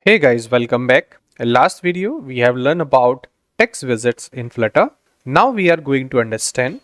Hey guys, welcome back. In last video, we have learned about text widgets in Flutter. Now we are going to understand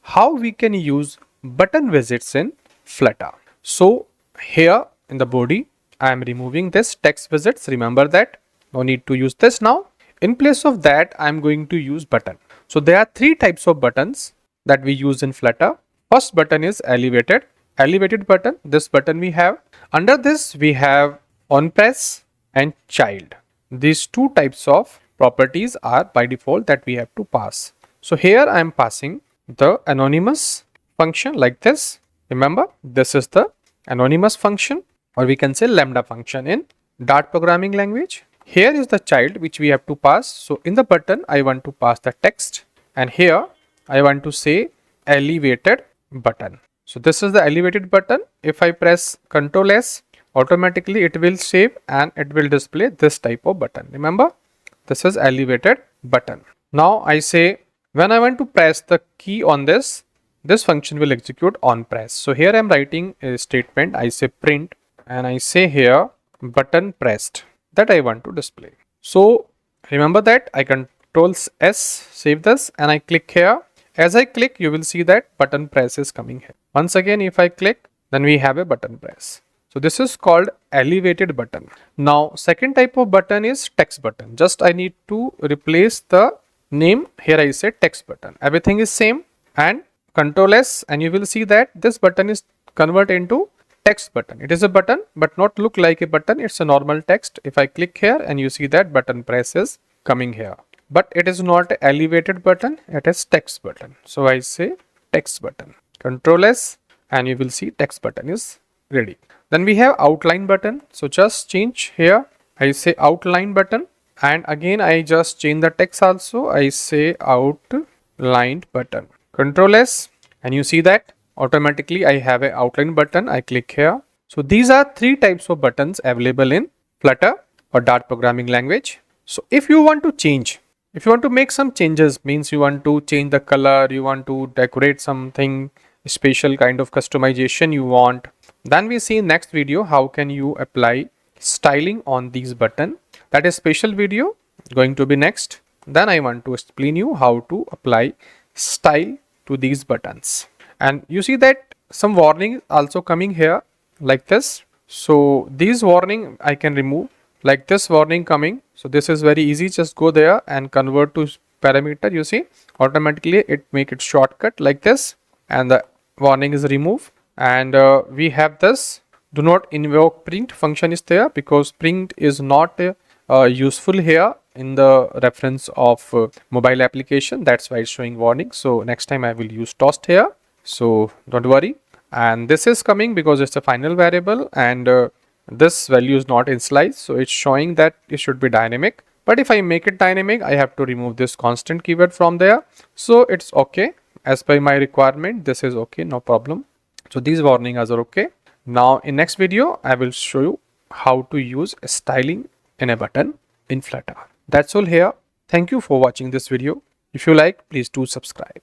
how we can use button widgets in Flutter. So here in the body, I am removing this text widgets. Remember that. No need to use this now. In place of that, I am going to use button. So there are three types of buttons that we use in Flutter. First button is elevated. Elevated button. This button we have. Under this, we have on press and child. These two types of properties are by default that we have to pass. So here I am passing the anonymous function like this. Remember, this is the anonymous function, or we can say lambda function in Dart programming language. Here is the child which we have to pass. So in the button, I want to pass the text, and here I want to say elevated button. So this is the elevated button. If I press Ctrl S, automatically it will save and it will display this type of button. Remember, this is elevated button. Now I say when I want to press the key on this function will execute on press. So here I am writing a statement. I say print and I say here button pressed, that I want to display. So remember that I Ctrl S, save this, and I click here. As I click, you will see that button press is coming here. Once again, if I click, then we have a button press. So this is called elevated button. Now second type of button is text button. Just I need to replace the name. Here I say text button. Everything is same, and Ctrl S, and you will see that this button is converted into text button. It is a button but not look like a button. It's a normal text. If I click here, and you see that button press is coming here. But it is not an elevated button. It is text button. So I say text button. Ctrl S, and you will see text button is ready. Then we have outline button. So just change here. I say outline button, and again I just change the text also. I say outlined button. Ctrl S, and you see that automatically I have a outline button. I click here. So these are three types of buttons available in Flutter or Dart programming language. So if you want to change, if you want to make some changes, means you want to change the color, you want to decorate something, special kind of customization you want, then we see in next video how can you apply styling on these button. That is special video going to be next. Then I want to explain you how to apply style to these buttons. And you see that some warning also coming here like this. So these warning I can remove, like this warning coming. So this is very easy. Just go there and convert to parameter. You see automatically it make it shortcut like this, and the warning is removed. And we have this do not invoke print function is there, because print is not useful here in the reference of mobile application. That's why it's showing warning. So next time I will use toast here, so don't worry. And this is coming because it's a final variable, and this value is not initialized, so it's showing that it should be dynamic. But if I make it dynamic, I have to remove this constant keyword from there. So it's okay as per my requirement. This is okay, no problem. So these warnings are okay. Now in next video, I will show you how to use styling in a button in Flutter. That's all here. Thank you for watching this video. If you like, please do subscribe.